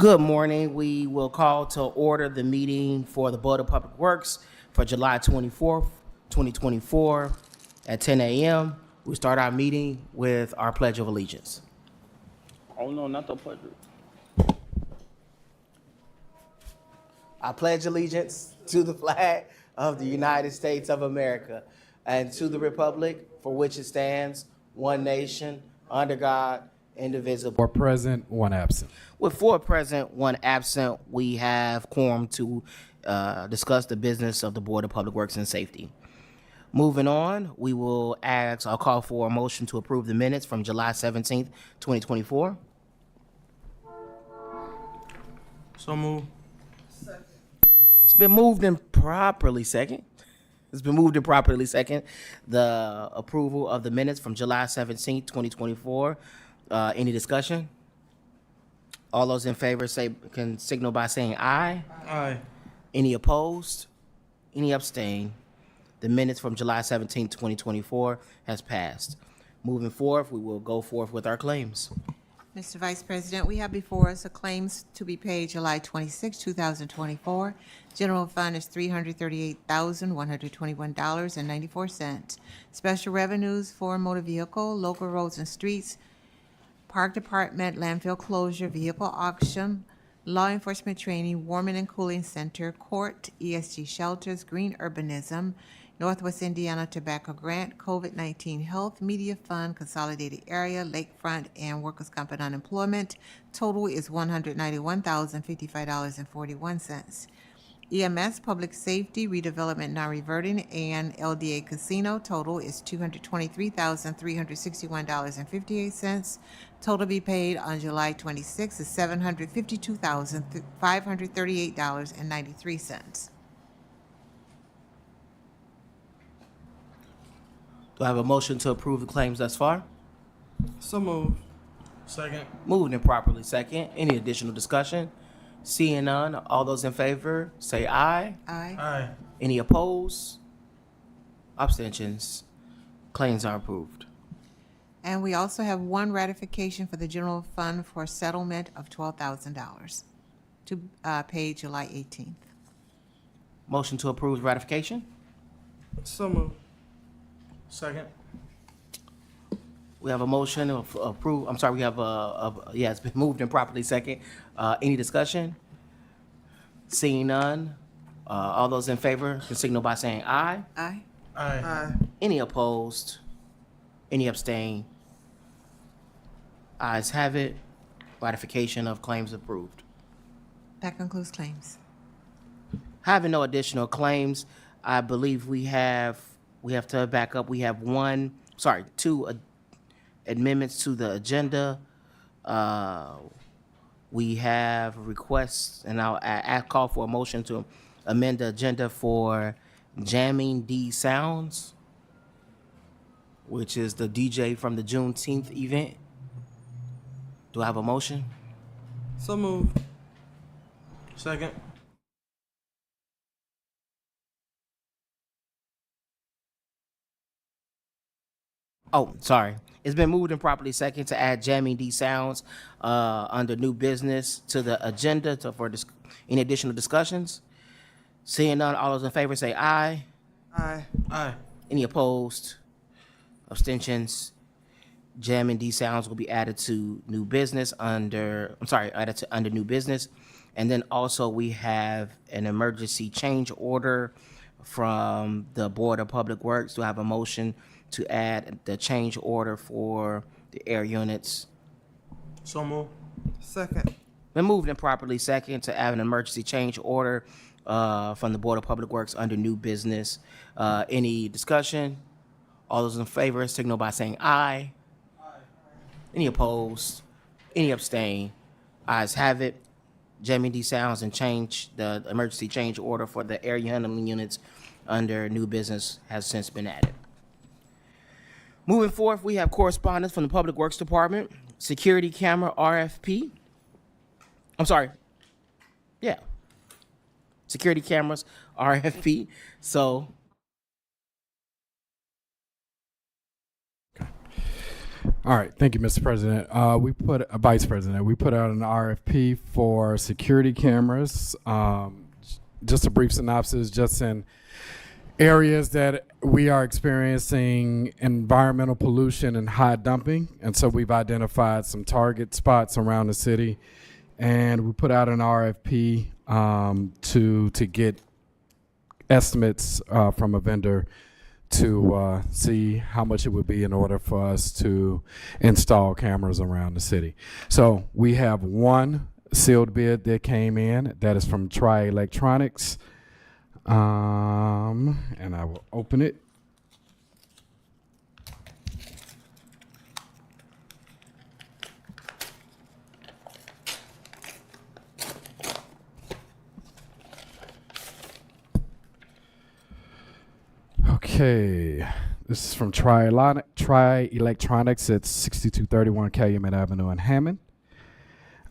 Good morning. We will call to order the meeting for the Board of Public Works for July 24th, 2024 at 10 a.m. We start our meeting with our Pledge of Allegiance. Oh, no, not the pledge. I pledge allegiance to the flag of the United States of America and to the republic for which it stands, one nation, under God, indivisible. 4 present, 1 absent. With 4 present, 1 absent, we have quorum to discuss the business of the Board of Public Works and Safety. Moving on, I'll call for a motion to approve the minutes from July 17th, 2024. So move. It's been moved and properly second. The approval of the minutes from July 17th, 2024. Any discussion? All those in favor can signal by saying aye. Aye. Any opposed? Any abstain? The minutes from July 17th, 2024 has passed. Moving forward, we will go forth with our claims. Mr. Vice President, we have before us the claims to be paid July 26, 2024. General fund is $338,121.94. Special revenues for motor vehicle, local roads and streets, park department, landfill closure, vehicle auction, law enforcement training, warming and cooling center, court, ESG shelters, green urbanism, Northwest Indiana Tobacco Grant, COVID-19 Health, Media Fund, Consolidated Area, Lakefront, and Workers' Comp and Unemployment. Total is $191,055.41. EMS, Public Safety, Redevelopment Non-Reverting, and LDA Casino. Total is $223,361.58. Total be paid on July 26 is $752,538.93. Do I have a motion to approve the claims thus far? So move. Second. Moved and properly second. Any additional discussion? Seeing none, all those in favor say aye. Aye. Aye. Any opposed? Abstentions? Claims are approved. And we also have one ratification for the general fund for settlement of $12,000 to pay July 18th. Motion to approve ratification? So move. Second. We have a motion to approve. I'm sorry, we have it's been moved and properly second. Any discussion? Seeing none, all those in favor can signal by saying aye. Aye. Aye. Any opposed? Any abstain? Ayes have it. Ratification of claims approved. That concludes claims. Having no additional claims, I believe we have to back up. We have two amendments to the agenda. We have requests, and I'll call for a motion to amend the agenda for Jamming D Sounds, which is the DJ from the Juneteenth event. Do I have a motion? So move. Second. Oh, sorry. It's been moved and properly second to add Jamming D Sounds under new business to the agenda for any additional discussions. Seeing none, all those in favor say aye. Aye. Aye. Any opposed? Abstentions? Jamming D Sounds will be added to new business under new business. And then also we have an emergency change order from the Board of Public Works. Do I have a motion to add the change order for the air units? So move. Second. Been moved and properly second to add an emergency change order from the Board of Public Works under new business. Any discussion? All those in favor signal by saying aye. Aye. Any opposed? Any abstain? Ayes have it. Jamming D Sounds and the emergency change order for the air handling units under new business has since been added. Moving forth, we have correspondence from the Public Works Department, security camera RFP. Security cameras RFP. So All right, thank you, Mr. President. Vice President, we put out an RFP for security cameras. Just a brief synopsis, just in areas that we are experiencing environmental pollution and high dumping. And so we've identified some target spots around the city, and we put out an RFP to get estimates from a vendor to see how much it would be in order for us to install cameras around the city. So we have one sealed bid that came in, that is from Tri Electronics. And I will open it. Okay, this is from Tri Electronics at 6231 Calumet Avenue in Hammond.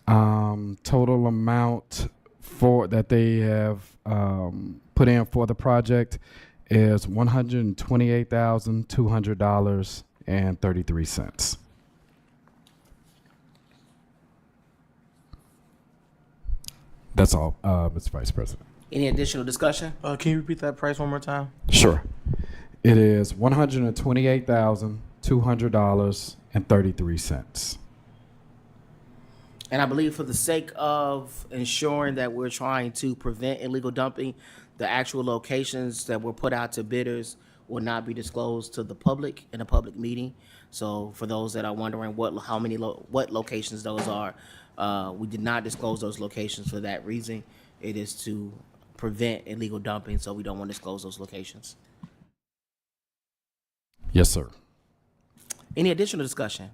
Total amount for that they have put in for the project is $128,200.33. That's all, Mr. Vice President. Any additional discussion? Can you repeat that price one more time? Sure. It is $128,200.33. And I believe for the sake of ensuring that we're trying to prevent illegal dumping, the actual locations that were put out to bidders will not be disclosed to the public in a public meeting. So for those that are wondering what locations those are, we did not disclose those locations for that reason. It is to prevent illegal dumping, so we don't want to disclose those locations. Yes, sir. Any additional discussion?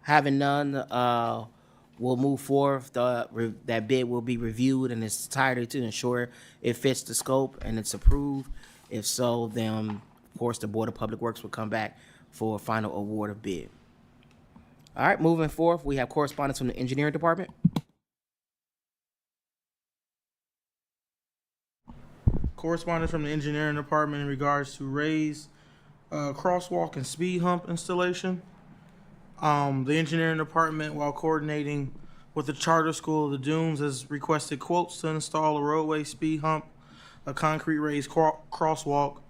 Having none, we'll move forward. That bid will be reviewed in its entirety to ensure it fits the scope and it's approved. If so, then, of course, the Board of Public Works will come back for a final award of bid. All right, moving forward, we have correspondence from the Engineering Department. Correspondence from the engineering department in regards to Ray's crosswalk and speed hump installation. The engineering department, while coordinating with the Charter School of the Dunes, has requested quotes to install a roadway speed hump, a concrete raised crosswalk,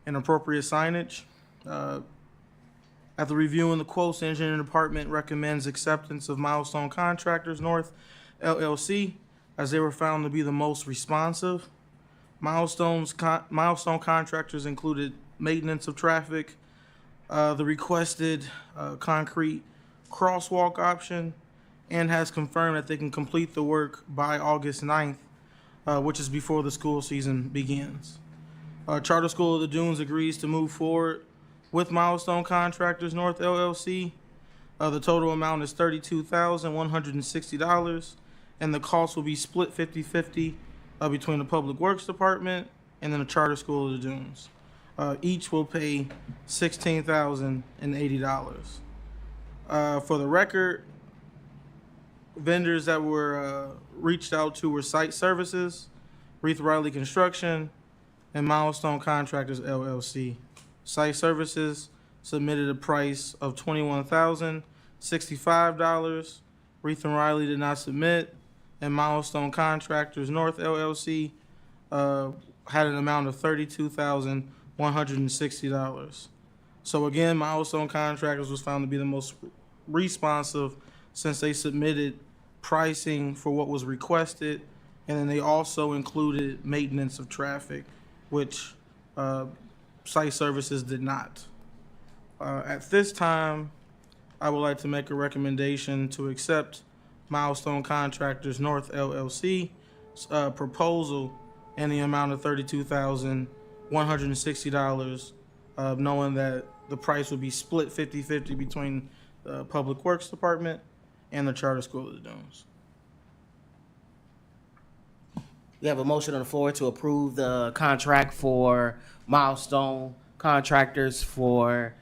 and appropriate signage. After reviewing the quotes, the engineering department recommends acceptance of Milestone Contractors North LLC, as they were found to be the most responsive. Milestone contractors included maintenance of traffic, the requested concrete crosswalk option, and has confirmed that they can complete the work by August 9th, which is before the school season begins. Charter School of the Dunes agrees to move forward with Milestone Contractors North LLC. The total amount is $32,160, and the cost will be split 50-50 between the Public Works Department and then the Charter School of the Dunes. Each will pay $16,080. For the record, vendors that were reached out to were Site Services, Reith Riley Construction, and Milestone Contractors LLC. Site Services submitted a price of $21,065. Reith and Riley did not submit, and Milestone Contractors North LLC had an amount of $32,160. So again, Milestone Contractors was found to be the most responsive, since they submitted pricing for what was requested, and then they also included maintenance of traffic, which Site Services did not. At this time, I would like to make a recommendation to accept Milestone Contractors North LLC proposal in the amount of $32,160, knowing that the price will be split 50-50 between the Public Works Department and the Charter School of the Dunes. We have a motion on the floor to approve the contract for Milestone Contractors for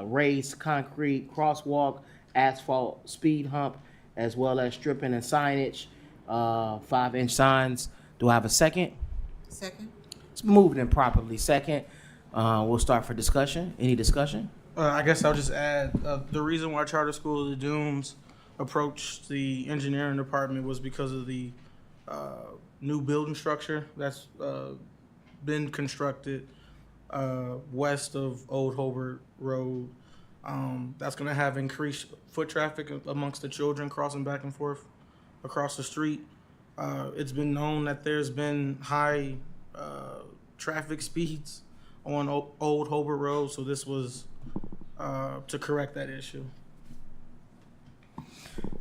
raised concrete crosswalk, asphalt speed hump, as well as stripping and signage, 5-inch signs. Do I have a second? Second. It's moved and properly second. We'll start for discussion. Any discussion? I guess I'll just add, the reason why Charter School of the Dunes approached the engineering department was because of the new building structure that's been constructed west of Old Hobart Road. That's going to have increased foot traffic amongst the children crossing back and forth across the street. It's been known that there's been high traffic speeds on Old Hobart Road, so this was to correct that issue.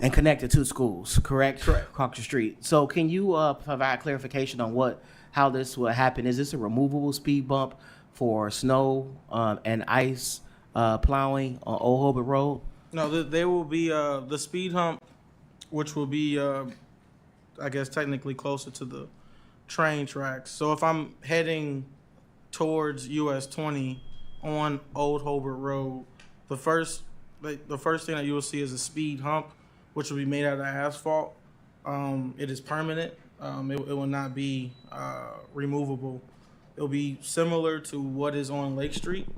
And connect the two schools, correct? Correct. Crocker Street. So can you provide clarification on how this will happen? Is this a removable speed bump for snow and ice plowing on Old Hobart Road? No, there will be the speed hump, which will be, I guess, technically closer to the train tracks. So if I'm heading towards US 20 on Old Hobart Road, the first thing that you will see is a speed hump, which will be made out of asphalt. It is permanent. It will not be removable. It'll be similar to what is on Lake Street.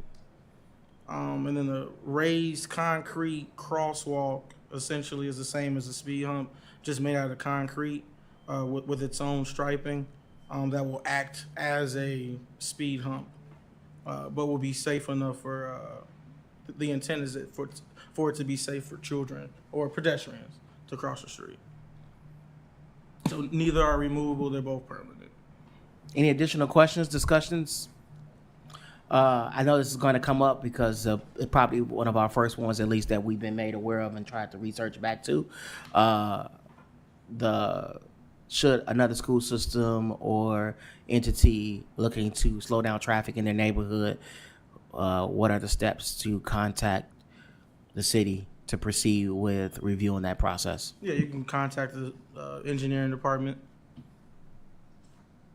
And then the raised concrete crosswalk essentially is the same as the speed hump, just made out of concrete with its own striping that will act as a speed hump, but will be safe enough for. The intent is for it to be safe for children or pedestrians to cross the street. So neither are removable; they're both permanent. Any additional questions, discussions? I know this is going to come up because it's probably one of our first ones, at least, that we've been made aware of and tried to research back to. Should another school system or entity looking to slow down traffic in their neighborhood, what are the steps to contact the city to proceed with reviewing that process? Yeah, you can contact the engineering department.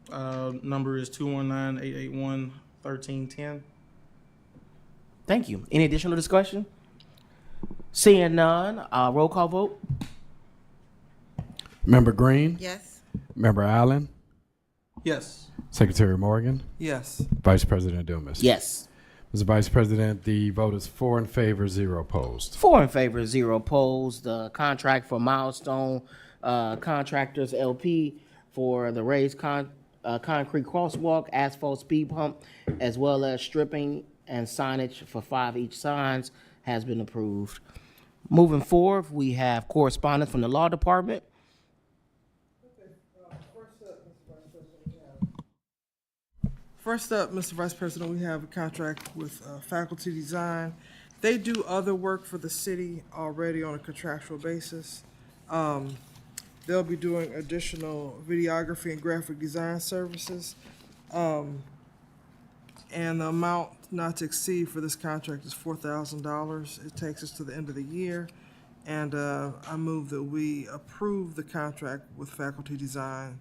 Number is 219-881-1310. Thank you. Any additional discussion? Seeing none, roll call vote. Member Green, Yes. Member Allen, Yes. Secretary Morgan, Yes. Vice President Dumas. Yes. Mr. Vice President, the vote is 4 in favor, 0 opposed. 4 in favor, 0 opposed. The contract for Milestone Contractors LP for the raised concrete crosswalk, asphalt speed bump, as well as stripping and signage for 5 each signs has been approved. Moving forward, we have correspondence from the Law Department. First up, Mr. Vice President, we have a contract with Faculty Design. They do other work for the city already on a contractual basis. They'll be doing additional videography and graphic design services. And the amount not to exceed for this contract is $4,000. It takes us to the end of the year. And I move that we approve the contract with Faculty Design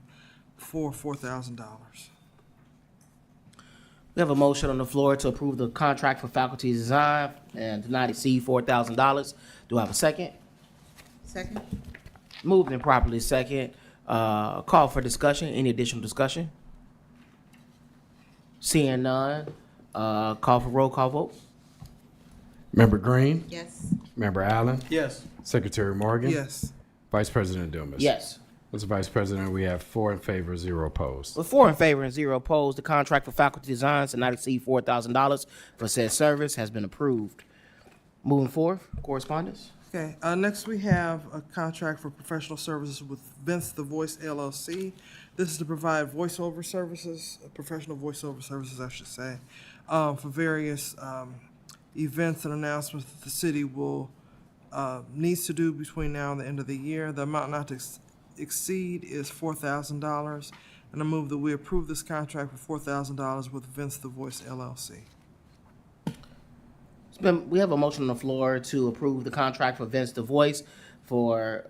for $4,000. We have a motion on the floor to approve the contract for faculty design and to not exceed $4,000. Do I have a second? Second. Moved and properly second. Call for discussion. Any additional discussion? Seeing none, call for roll call vote. Member Green, Yes. Member Allen, Yes. Secretary Morgan. Yes. Vice President Dumas. Yes. Mr. Vice President, we have 4 in favor, 0 opposed. With 4 in favor and 0 opposed, the contract for faculty designs to not exceed $4,000 for said service has been approved. Moving forward, correspondence. Okay, next we have a contract for professional services with Vince the Voice LLC. This is to provide voiceover services, professional voiceover services, I should say, for various events and announcements that the city will needs to do between now and the end of the year. The amount not to exceed is $4,000, and I move that we approve this contract for $4,000 with Vince the Voice LLC. We have a motion on the floor to approve the contract for Vince the Voice for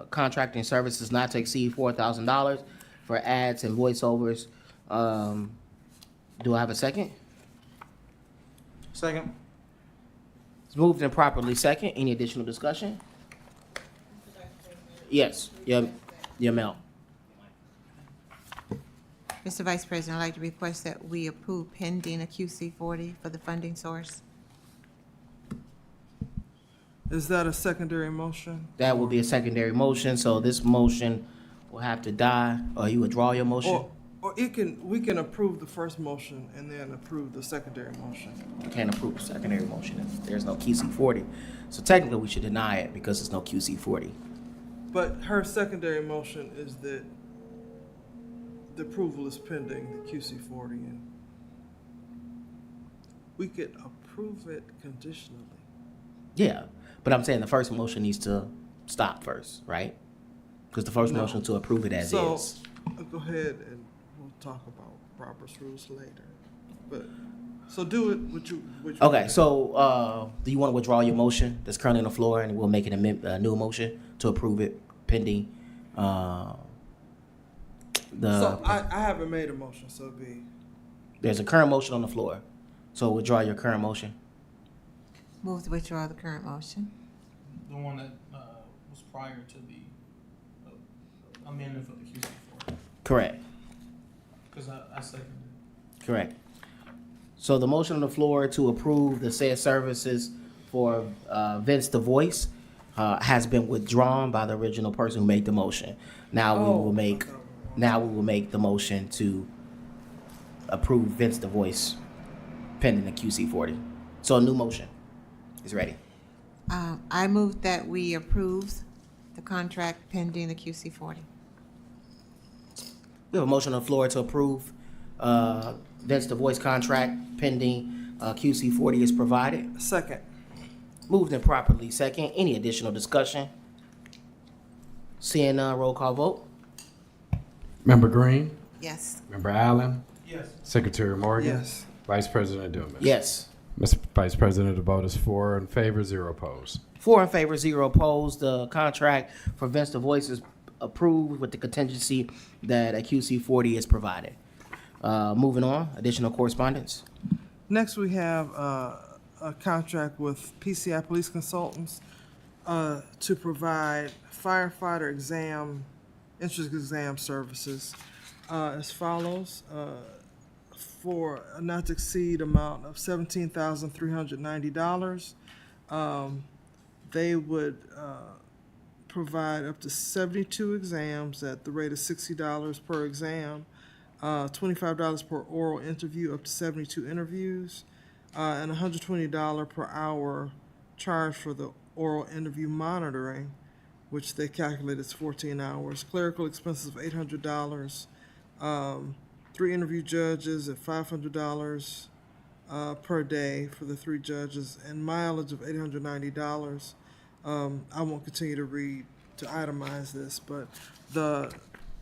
contracting services not to exceed $4,000 for ads and voiceovers. Do I have a second? Second. It's moved and properly second. Any additional discussion? Yes, your Mel. Mr. Vice President, I'd like to request that we approve pending a QC 40 for the funding source. Is that a secondary motion? That will be a secondary motion, so this motion will have to die, or you withdraw your motion? Or we can approve the first motion and then approve the secondary motion. You can't approve a secondary motion if there's no QC40. So technically, we should deny it because there's no QC40. But her secondary motion is that the approval is pending the QC40, and we could approve it conditionally. Yeah, but I'm saying the first motion needs to stop first, right? Because the first No. motion to approve it as So, is. go ahead and we'll talk about Robert's rules later. But, so do it, which. Okay, so do you want to withdraw your motion that's currently on the floor, and we'll make it a new motion to approve it pending So I haven't made a motion, so it'd be, there's a current motion on the floor. So withdraw your current motion. Move to withdraw the current motion. The one that was prior to the amendment for the QC4, Correct. because I seconded it. Correct. So the motion on the floor to approve the said services for Vince the Voice has been withdrawn by the original person who made the motion. Now we will make the motion to approve Vince the Voice pending the QC40. So a new motion is ready. I move that we approve the contract pending the QC40. We have a motion on the floor to approve Vince the Voice contract pending QC40 is provided. second. Moved and properly second. Any additional discussion? Seeing none, roll call vote. Member Green, Yes. Member Allen, Yes. Secretary Morgan, Yes. Vice President Dumas. Yes. Mr. Vice President, the vote is 4 in favor, 0 opposed. 4 in favor, 0 opposed. The contract for Vince the Voice is approved with the contingency that a QC40 is provided. Moving on, additional correspondence. Next, we have a contract with PCI Police Consultants to provide firefighter entrance exam services as follows. For a not to exceed amount of $17,390. They would provide up to 72 exams at the rate of $60 per exam, $25 per oral interview, up to 72 interviews, and $120 per hour charge for the oral interview monitoring, which they calculate as 14 hours. Clerical expenses of $800. 3 interview judges at $500 per day for the 3 judges, and mileage of $890. I won't continue to read to itemize this, but the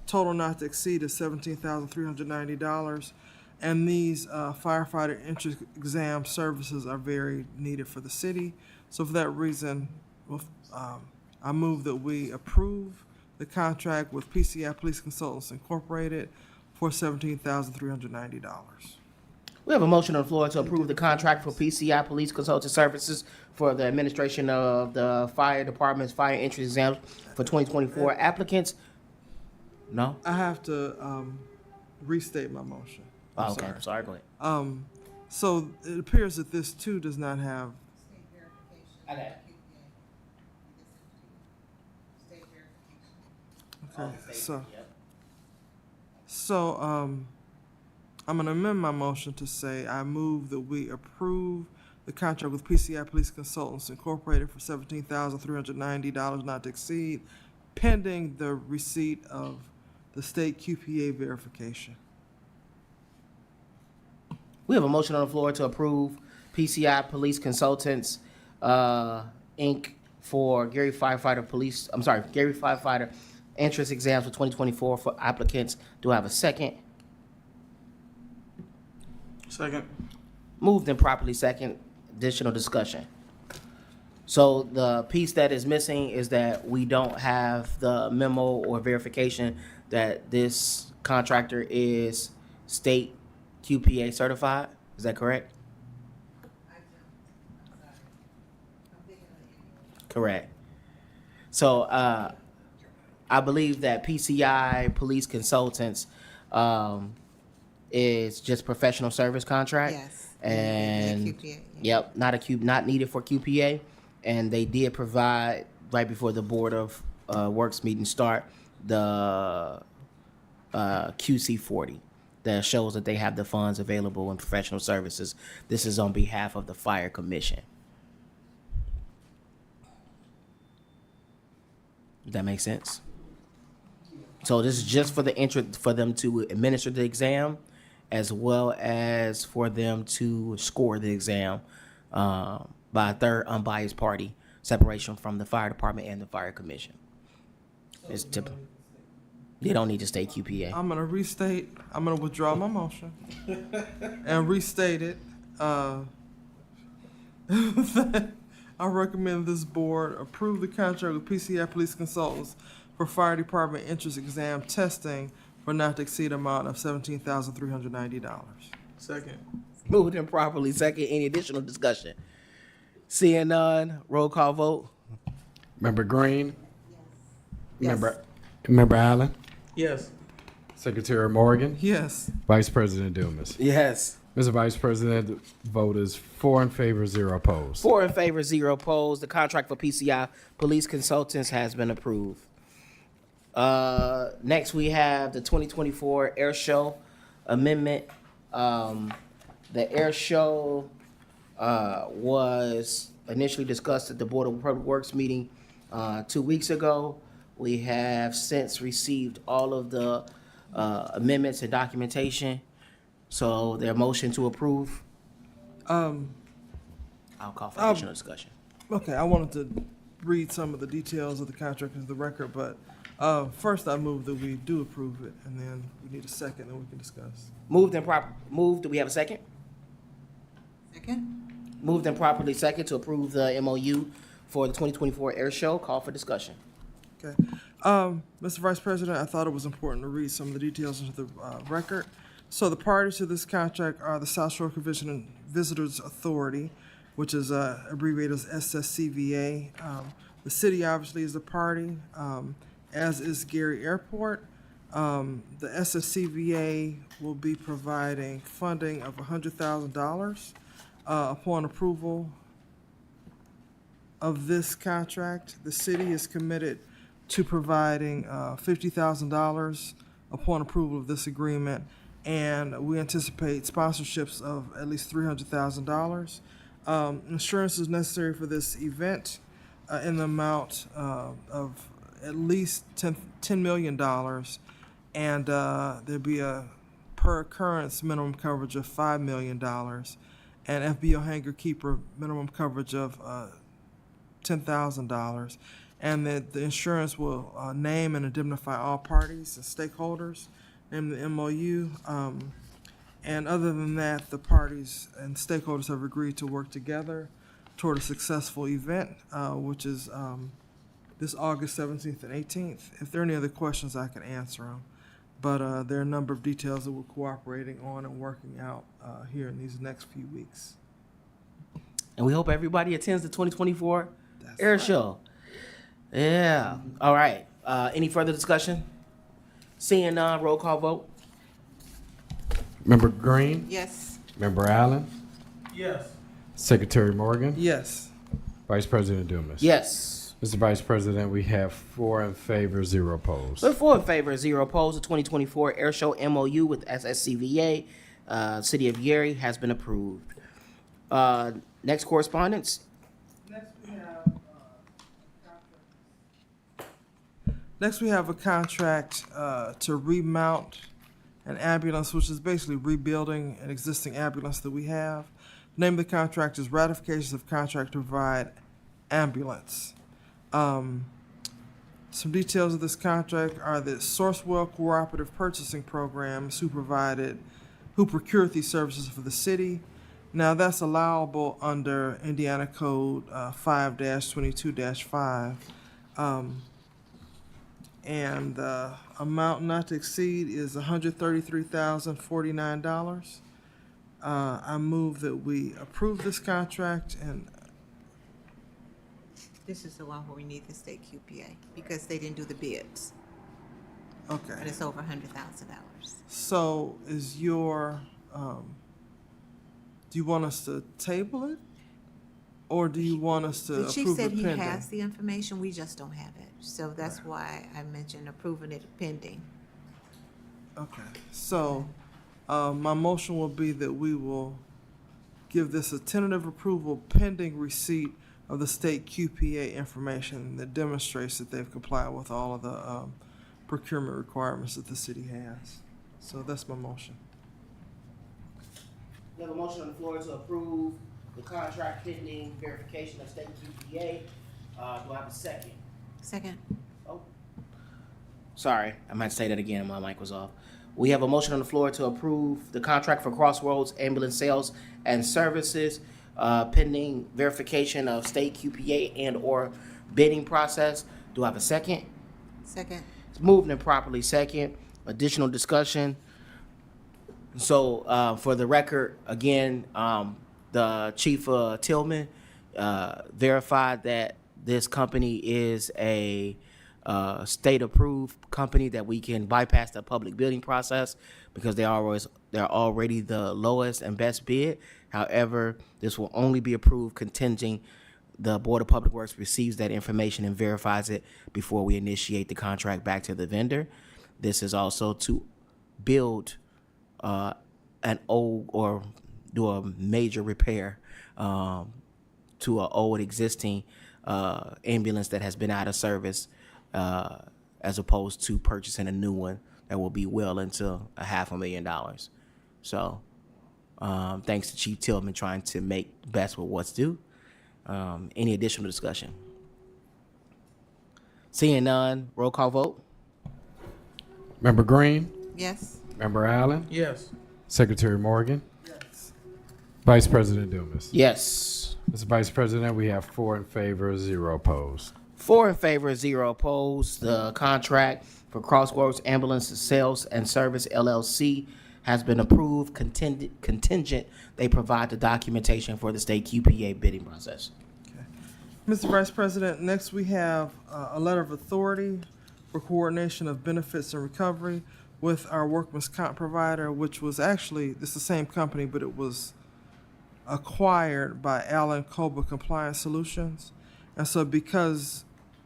total not to exceed is $17,390. And these firefighter entrance exam services are very needed for the city. So for that reason, I move that we approve the contract with PCI Police Consultants Incorporated for $17,390. We have a motion on the floor to approve the contract for PCI Police Consulting Services for the administration of the fire department's fire entrance exams for 2024 applicants. No? I have to restate my motion. I'm Oh, okay. Sorry, go ahead. So it appears that this too does not have. Okay. Okay, so I'm gonna amend my motion to say I move that we approve the contract with PCI Police Consultants Incorporated for $17,390 not to exceed, pending the receipt of the state QPA verification. We have a motion on the floor to approve PCI Police Consultants, Inc. for Gary Firefighter entrance exams for 2024 for applicants. Do I have a second? Second. Moved and properly second. Additional discussion. So the piece that is missing is that we don't have the memo or verification that this contractor is state QPA certified. Is that correct? Correct. So I believe that PCI Police Consultants is just professional service contract. Yes. And QPA, yeah. yep, not needed for QPA. And they did provide, right before the Board of Works meeting start, the QC40 that shows that they have the funds available in professional services. This is on behalf of the Fire Commission. Does that make sense? So this is just for for them to administer the exam, as well as for them to score the exam by a third unbiased party, separation from the fire department and the fire commission. It's typical. They don't need to state QPA. I'm gonna withdraw my motion and restate it. That I recommend this board approve the contract with PCI Police Consultants for fire department entrance exam testing for not to exceed amount of $17,390. Second. Moved and properly second. Any additional discussion? Seeing none, roll call vote. Member Green? Yes. Member Allen? Yes. Secretary Morgan? Yes. Vice President Dumas? Yes. Mr. Vice President, the vote is 4 in favor, 0 opposed. 4 in favor, 0 opposed. The contract for PCI Police Consultants has been approved. Next, we have the 2024 Air Show Amendment. The Air Show was initially discussed at the Board of Public Works meeting 2 weeks ago. We have since received all of the amendments and documentation. So their motion to approve. I'll call for additional discussion. Okay, I wanted to read some of the details of the contract into the record, but first I move that we do approve it, and then we need a second, then we can discuss. Moved and do we have a second? Second? Moved and properly second to approve the MOU for the 2024 Air Show. Call for discussion. Okay. Mr. Vice President, I thought it was important to read some of the details into the record. So the parties to this contract are the South Shore Convention and Visitors Authority, which is abbreviated as SSCVA. The city obviously is a party, as is Gary Airport. The SSCVA will be providing funding of $100,000 upon approval of this contract. The city is committed to providing $50,000 upon approval of this agreement, and we anticipate sponsorships of at least $300,000. Insurance is necessary for this event in the amount of at least $10 million, and there'll be a per occurrence minimum coverage of $5 million, and FBO Hangar Keeper minimum coverage of $10,000, and that the insurance will name and indemnify all parties and stakeholders in the MOU. And other than that, the parties and stakeholders have agreed to work together toward a successful event, which is this August 17th and 18th. If there are any other questions, I can answer them. But there are a number of details that we're cooperating on and working out here in these next few weeks. And we hope everybody attends the 2024 That's Air right. Show. Yeah. All right. Any further discussion? Seeing none, roll call vote. Member Green? Yes. Member Allen? Yes. Secretary Morgan? Yes. Vice President Dumas? Yes. Mr. Vice President, we have 4 in favor, 0 opposed. So 4 in favor, 0 opposed. The 2024 Air Show MOU with SSCVA, City of Gary, has been approved. Next correspondence. Next, we have a contract to remount an ambulance, which is basically rebuilding an existing ambulance that we have. The name of the contract is Ratifications of Contract to Provide Ambulance. Some details of this contract are that Sourcewell Cooperative Purchasing Programs who procured these services for the city. Now, that's allowable under Indiana Code 5-22-5. And the amount not to exceed is $133,049. I move that we approve this contract, and This is the one where we need the state QPA because they didn't do the bids, okay. and it's over $100,000. So is your, do you want us to table it? Or do you want us to The chief approve said it he pending? has the information, we just don't have it. So that's why I mentioned approving it pending. Okay, so, my motion will be that we will give this a tentative approval pending receipt of the state QPA information that demonstrates that they've complied with all of the, procurement requirements that the city has. So that's my motion. We have a motion on the floor to approve the contract pending verification of state QPA. Do I have a second? Second. Oh. Sorry, I might say that again. My mic was off. We have a motion on the floor to approve the contract for Crossroads Ambulance Sales and Services pending verification of state QPA and/or bidding process. Do I have a second? Second. It's moved and properly second. Additional discussion. So, for the record, again, the Chief Tillman verified that this company is a state-approved company that we can bypass the public bidding process because they're already the lowest and best bid. However, this will only be approved contingent the Board of Public Works receives that information and verifies it before we initiate the contract back to the vendor. This is also to build an old or do a major repair to an old existing ambulance that has been out of service, as opposed to purchasing a new one that will be well into $500,000. So thanks to Chief Tillman trying to make best with what's due. Any additional discussion? Seeing none, roll call vote. Member Green, Yes. Member Allen, Yes. Secretary Morgan, Yes. Vice President Dumas. Yes. Mr. Vice President, we have 4 in favor, 0 opposed. 4 in favor, 0 opposed. The contract for Crossroads Ambulance Sales and Service LLC has been approved contingent they provide the documentation for the state QPA bidding process. Mr. Vice President, next we have a letter of authority for coordination of benefits and recovery with our workman's comp provider, which was actually, it's the same company, but it was acquired by Allen Cobra Compliance Solutions. And so because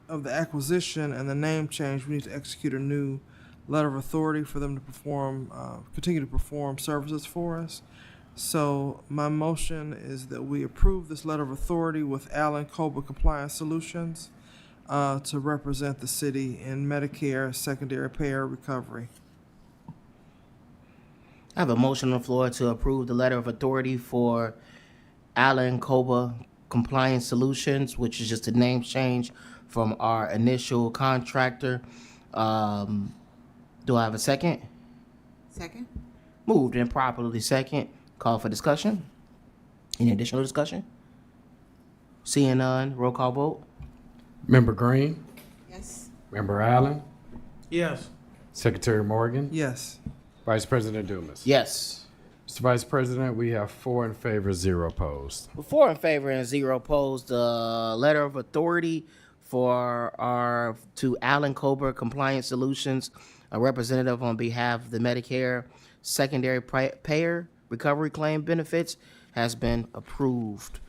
of the acquisition and the name change, we need to execute a new letter of authority for them to perform, continue to perform services for us. So my motion is that we approve this letter of authority with Allen Cobra Compliance Solutions to represent the city in Medicare secondary payer recovery. I have a motion on the floor to approve the letter of authority for Allen Cobra Compliance Solutions, which is just a name change from our initial contractor. Do I have a second? Second. Moved and properly second. Call for discussion. Any additional discussion? Seeing none, roll call vote. Member Green, Yes. Member Allen, Yes. Secretary Morgan, Yes. Vice President Dumas. Yes. Mr. Vice President, we have 4 in favor, 0 opposed. 4 in favor and 0 opposed. The letter of authority to Allen Cobra Compliance Solutions, a representative on behalf of the Medicare secondary payer recovery claim benefits, has been approved.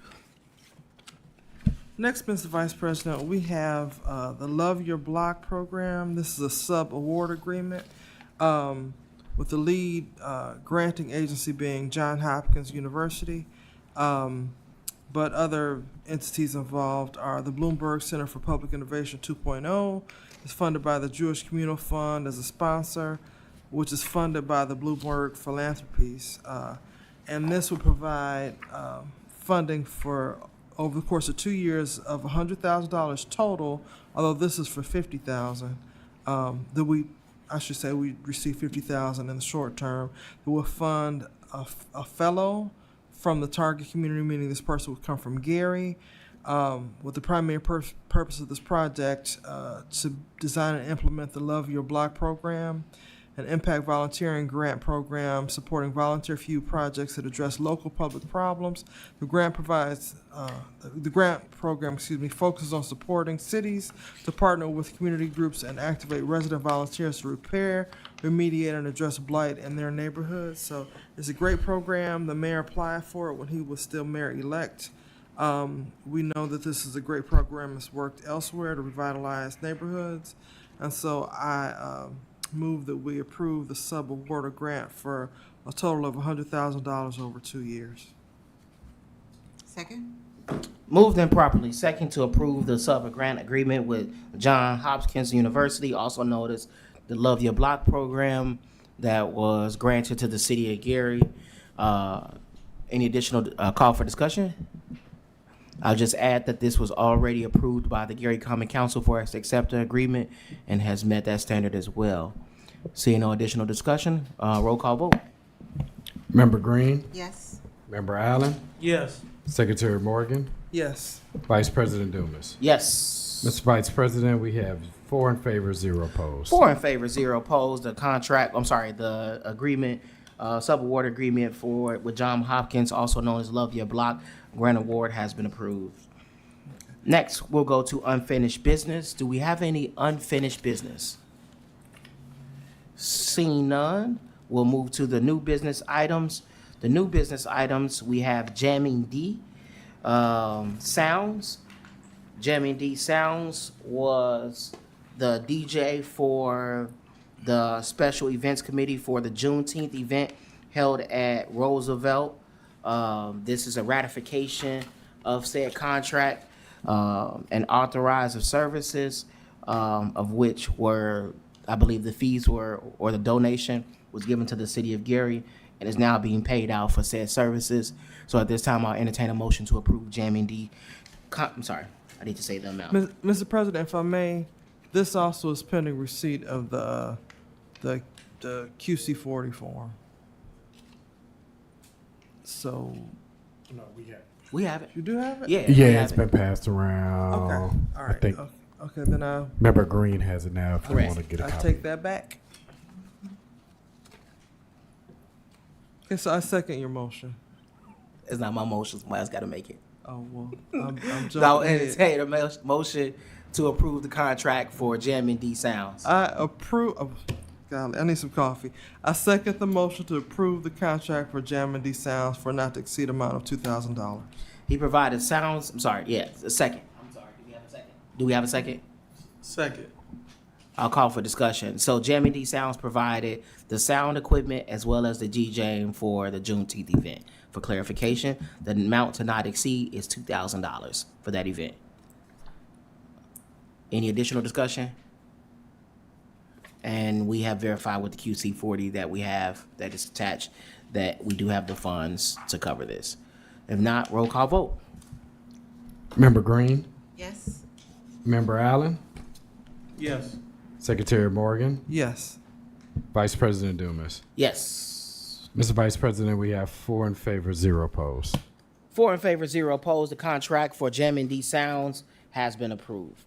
Next, Mr. Vice President, we have the Love Your Block program. This is a sub-award agreement with the lead granting agency being Johns Hopkins University. But other entities involved are the Bloomberg Center for Public Innovation 2.0. It's funded by the Jewish Communal Fund as a sponsor, which is funded by the Bloomberg Philanthropies. And this will provide funding for over the course of 2 years of $100,000 total, although this is for $50,000. We receive $50,000 in the short term. That will fund a fellow from the target community, meaning this person would come from Gary, with the primary purpose of this project to design and implement the Love Your Block program, an impact volunteering grant program supporting volunteer few projects that address local public problems. The grant program focuses on supporting cities to partner with community groups and activate resident volunteers to repair, remediate, and address blight in their neighborhoods. So it's a great program. The mayor applied for it when he was still mayor-elect. We know that this is a great program that's worked elsewhere to revitalize neighborhoods. And so I move that we approve the sub-award grant for a total of $100,000 over 2 years. Second? Moved and properly second to approve the sub-grant agreement with John Hopkins University, also known as the Love Your Block program that was granted to the city of Gary. Any additional call for discussion? I'll just add that this was already approved by the Gary Common Council for us to accept the agreement and has met that standard as well. Seeing no additional discussion, roll call vote. Member Green, Yes. Member Allen, Yes. Secretary Morgan, Yes. Vice President Dumas. Yes. Mr. Vice President, we have 4 in favor, 0 opposed. 4 in favor, 0 opposed. The agreement, sub-award agreement with John Hopkins, also known as Love Your Block, grant award has been approved. Next, we'll go to unfinished business. Do we have any unfinished business? Seeing none, we'll move to the new business items. The new business items, we have Jamming D Sounds. Jamming D Sounds was the DJ for the special events committee for the Juneteenth event held at Roosevelt. This is a ratification of said contract and authorized of services, of which were, I believe the fees were, or the donation was given to the city of Gary and is now being paid out for said services. So at this time, I'll entertain a motion to approve Jamming D. I'm sorry, I need to say the amount. Mr. President, if I may, this also is pending receipt of the QC40 form. So, We have it. you do have it? Yeah. we Yeah, have it's it. been passed around. Okay, all I right. think Okay, then I Member Green has it now if you Correct. want to get a copy. take that back. Okay, so I second your motion. It's not my motion. Somebody else got to make it. Oh, well, I'm jumping So I'll ahead. entertain a motion to approve the contract for Jamming D Sounds. I approve, oh, golly, I need some coffee. I second the motion to approve the contract for Jam and D Sounds for not to exceed amount of $2,000. He provided sounds. I'm sorry. Yeah, a second. I'm sorry. Do we have a second? Do we have a second? Second. I'll call for discussion. So Jamming D Sounds provided the sound equipment as well as the DJing for the Juneteenth event. For clarification, the amount to not exceed is $2,000 for that event. Any additional discussion? And we have verified with the QC40 that we have, that is attached, that we do have the funds to cover this. If not, roll call vote. Member Green, Yes. Member Allen, Yes. Secretary Morgan, Yes. Vice President Dumas. Yes. Mr. Vice President, we have 4 in favor, 0 opposed. 4 in favor, 0 opposed. The contract for Jamming D Sounds has been approved.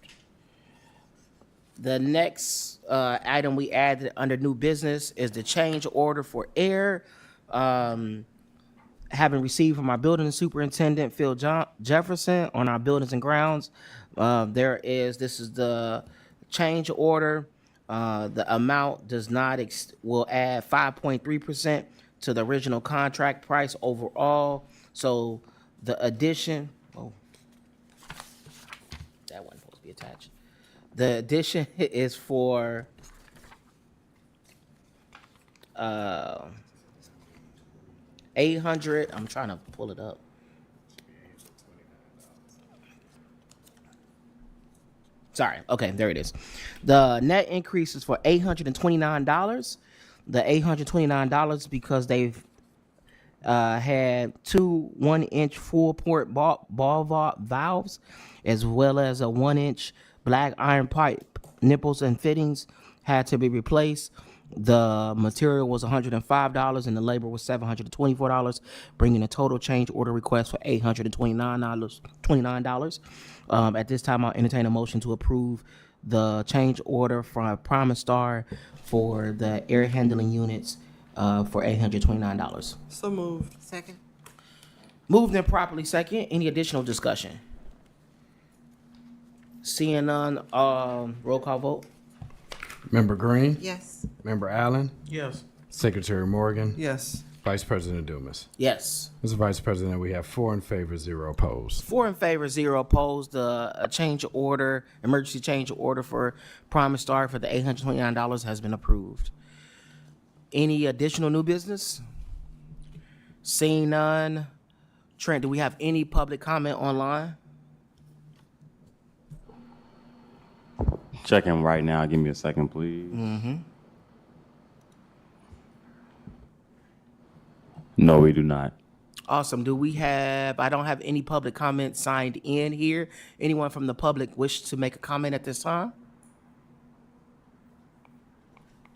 The next item we added under new business is the change order for air. Having received from our building superintendent, Phil Jefferson, on our buildings and grounds, this is the change order. The amount does not, will add 5.3% to the original contract price overall. So the addition, that wasn't supposed to be attached. The addition is for 800. I'm trying to pull it up. Sorry. Okay, there it is. The net increase is for $829. The $829 because they've had 2 1-inch full port ball valves, as well as a 1-inch black iron pipe. Nipples and fittings had to be replaced. The material was $105 and the labor was $724, bringing a total change order request for $829. At this time, I'll entertain a motion to approve the change order from Promise Star for the air handling units for $829. So moved. Second? Moved and properly second. Any additional discussion? Seeing none, roll call vote. Member Green, Yes. Member Allen, Yes. Secretary Morgan, Yes. Vice President Dumas. Yes. Mr. Vice President, we have 4 in favor, 0 opposed. 4 in favor, 0 opposed. A change order, emergency change order for Promise Star for the $829 has been approved. Any additional new business? Seeing none. Trent, do we have any public comment online? Checking right now. Give me a second, please. No, we do not. Awesome. Do we have, I don't have any public comment signed in here. Anyone from the public wish to make a comment at this time?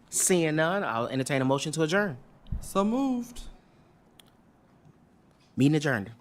Seeing none, I'll entertain a motion to adjourn. So moved. Meeting adjourned.